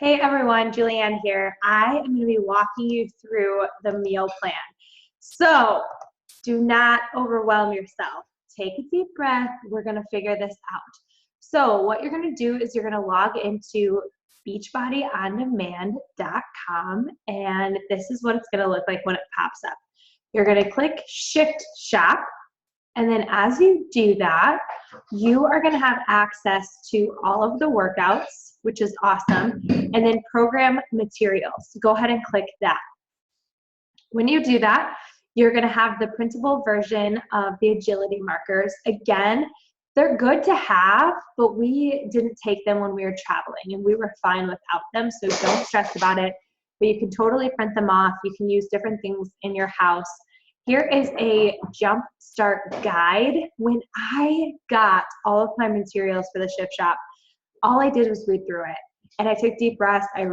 Hey everyone, Julianne here. I am going to be walking you through the meal plan. So do not overwhelm yourself. Take a deep breath. We're going to figure this out. So what you're going to do is you're going to log into beachbodyondemand.com, and this is what it's going to look like when it pops up. You're going to click Shift Shop. And then as you do that, you are going to have access to all of the workouts, which is awesome, and then program materials. Go ahead and click that. When you do that, you're going to have the printable version of the agility markers. Again, they're good to have, but we didn't take them when we were traveling, and we were fine without them, so don't stress about it. But you can totally print them off. You can use different things in your house. Here is a jump start guide. When I got all of my materials for the Shift Shop, all I did was read through it. And I took deep breaths. I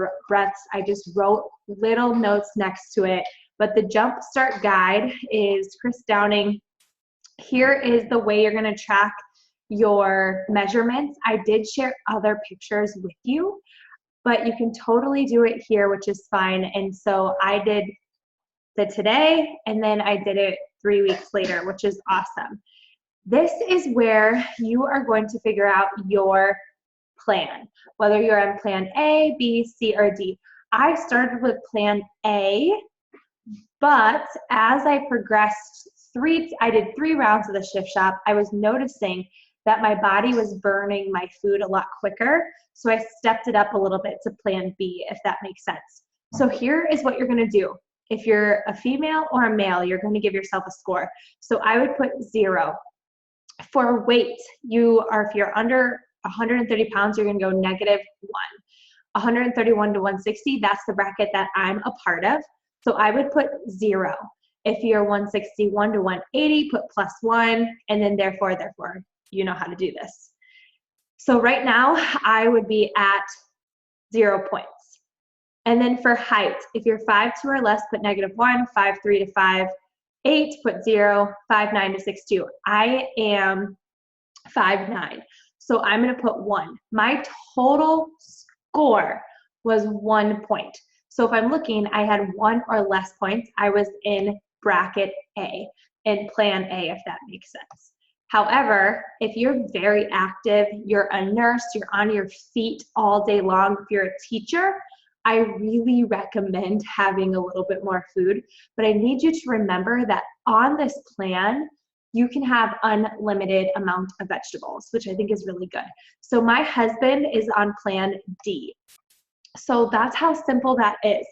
just wrote little notes next to it. But the jump start guide is Chris Downing. Here is the way you're going to track your measurements. I did share other pictures with you, but you can totally do it here, which is fine. And so I did today, and then I did it 3 weeks later, which is awesome. This is where you are going to figure out your plan, whether you're on plan A, B, C, or D. I started with plan A, but as I progressed I did 3 rounds of the Shift Shop, I was noticing that my body was burning my food a lot quicker, so I stepped it up a little bit to plan B, if that makes sense. So here is what you're going to do. If you're a female or a male, you're going to give yourself a score. So I would put 0. For weight, if you're under 130 pounds, you're going to go -1. 131 to 160, that's the bracket that I'm a part of. So I would put 0. If you're 161 to 180, put +1, and then therefore, you know how to do this. So right now, I would be at 0 points. And then for height, if you're 5'2" or less, put -1, 5'3" to 5'8", put 0, 5'9" to 6'2". I am 5'9", so I'm going to put 1. My total score was 1 point. So if I'm looking, I had 1 or less points. I was in bracket A, in plan A, if that makes sense. However, if you're very active, you're a nurse, you're on your feet all day long, if you're a teacher, I really recommend having a little bit more food, but I need you to remember that on this plan, you can have unlimited amount of vegetables, which I think is really good. So my husband is on plan D. So that's how simple that is.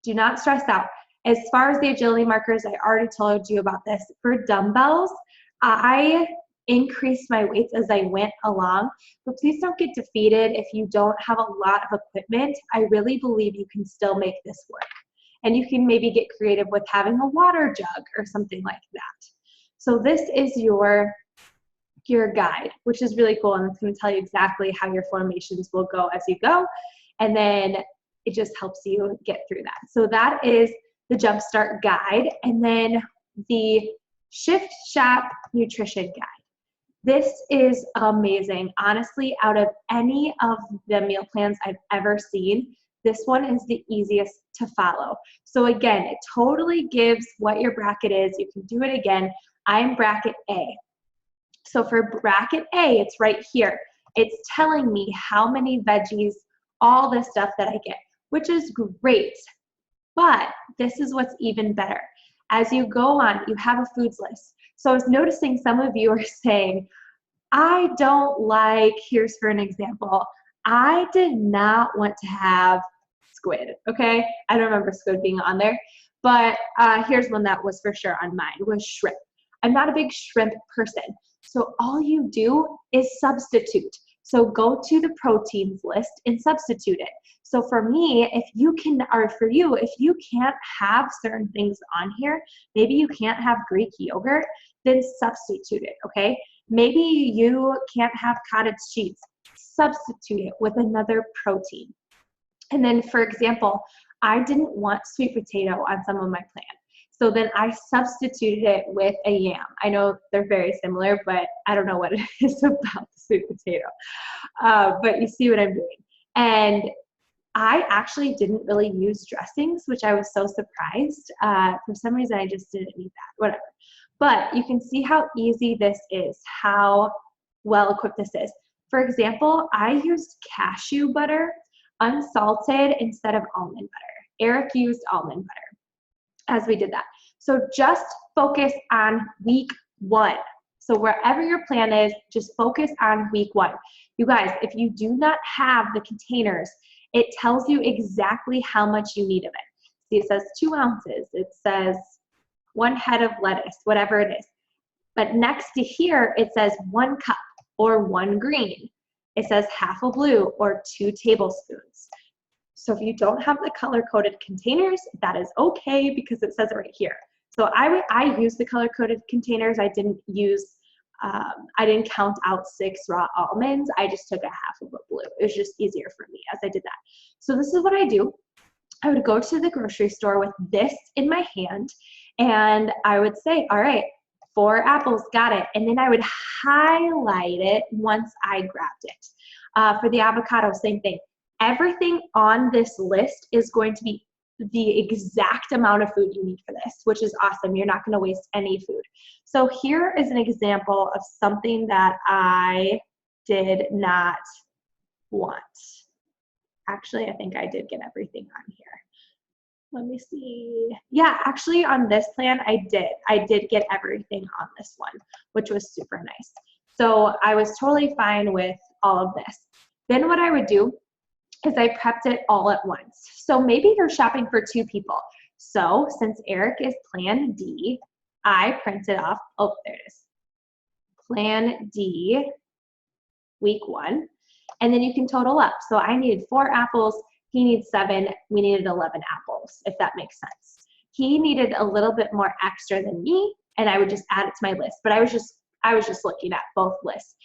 Do not stress out. As far as the agility markers, I already told you about this. For dumbbells, I increased my weights as I went along, but please don't get defeated if you don't have a lot of equipment. I really believe you can still make this work. And you can maybe get creative with having a water jug or something like that. So this is your guide, which is really cool, and it's going to tell you exactly how your formations will go as you go, and then it just helps you get through that. So that is the Jumpstart guide, and then the Shift Shop nutrition guide. This is amazing. Honestly, out of any of the meal plans I've ever seen, this one is the easiest to follow. So again, it totally gives what your bracket is. You can do it again. I'm bracket A. So for bracket A, it's right here. It's telling me how many veggies, all this stuff that I get, which is great. But this is what's even better. As you go on, you have a foods list. So I was noticing some of you are saying, I don't like, here's for an example, I did not want to have squid, okay? I don't remember squid being on there, but here's one that was for sure on mine, was shrimp. I'm not a big shrimp person, so all you do is substitute. So go to the proteins list and substitute it. So for me, if you can't have certain things on here, maybe you can't have Greek yogurt, then substitute it, okay? Maybe you can't have cottage cheese, substitute it with another protein. And then for example, I didn't want sweet potato on some of my plans. So then I substituted it with a yam. I know they're very similar, but I don't know what it is about the sweet potato. But you see what I'm doing. And I actually didn't really use dressings, which I was so surprised. For some reason, I just didn't need that, whatever. But you can see how easy this is, how well equipped this is. For example, I used cashew butter, unsalted, instead of almond butter. Eric used almond butter as we did that. So just focus on week 1. So wherever your plan is, just focus on week 1. You guys, if you do not have the containers, it tells you exactly how much you need of it. See, it says 2 ounces. It says 1 head of lettuce, whatever it is. But next to here, it says 1 cup or 1 green. It says half a blue or 2 tablespoons. So if you don't have the color-coded containers, that is okay because it says it right here. So I use the color-coded containers. I didn't count out 6 raw almonds. I just took a half of a blue. It was just easier for me as I did that. So this is what I do. I would go to the grocery store with this in my hand, and I would say, all right, 4 apples, got it. And then I would highlight it once I grabbed it. For the avocado, same thing. Everything on this list is going to be the exact amount of food you need for this, which is awesome. You're not going to waste any food. So here is an example of something that I did not want. Actually, I think I did get everything on here. Let me see. Yeah, actually on this plan, I did get everything on this one, which was super nice. So I was totally fine with all of this. Then what I would do is I prepped it all at once. So maybe you're shopping for 2 people. So since Eric is plan D, I printed off, oh, there it is. Plan D, week 1. And then you can total up. So I needed 4 apples. He needs 7. We needed 11 apples, if that makes sense. He needed a little bit more extra than me, and I would just add it to my list. But I was just looking at both lists.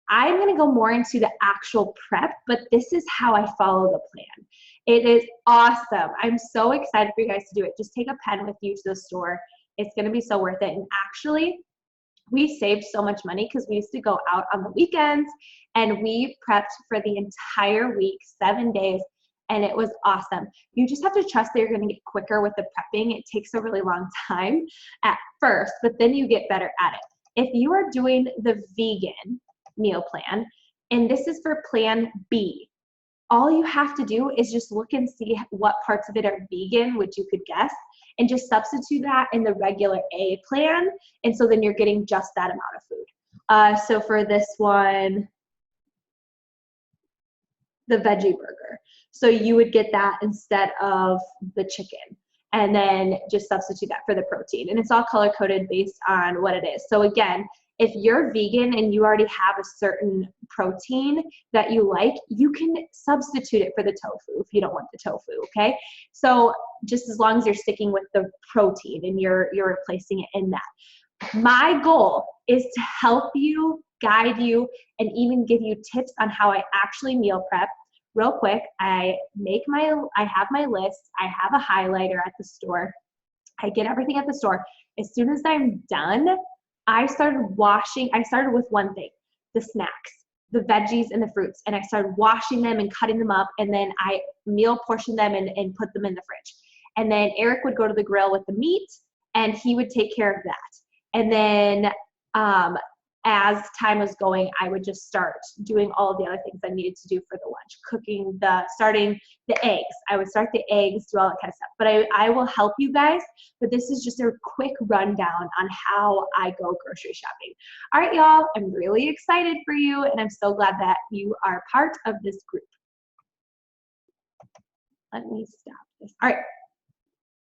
I'm going to go more into the actual prep, but this is how I follow the plan. It is awesome. I'm so excited for you guys to do it. Just take a pen with you to the store. It's going to be so worth it. And actually, we saved so much money because we used to go out on the weekends and we prepped for the entire week, 7 days, and it was awesome. You just have to trust that you're going to get quicker with the prepping. It takes a really long time at first, but then you get better at it. If you are doing the vegan meal plan, and this is for plan B, all you have to do is just look and see what parts of it are vegan, which you could guess, and just substitute that in the regular A plan, and so then you're getting just that amount of food. So for this one, the veggie burger, so you would get that instead of the chicken, and then just substitute that for the protein, and it's all color-coded based on what it is. So again, if you're vegan and you already have a certain protein that you like, you can substitute it for the tofu if you don't want the tofu, okay? So just as long as you're sticking with the protein and you're replacing it in that. My goal is to help you, guide you, and even give you tips on how I actually meal prep. Real quick, I have my list. I have a highlighter at the store. I get everything at the store. As soon as I'm done, I started with one thing, the snacks, the veggies and the fruits, and I started washing them and cutting them up, and then I meal portioned them and put them in the fridge. And then Eric would go to the grill with the meat, and he would take care of that. And then as time was going, I would just start doing all of the other things I needed to do for the lunch, starting the eggs. I would start the eggs, do all that kind of stuff. But I will help you guys, but this is just a quick rundown on how I go grocery shopping. All right, y'all, I'm really excited for you, and I'm so glad that you are part of this group. Let me stop this. All right,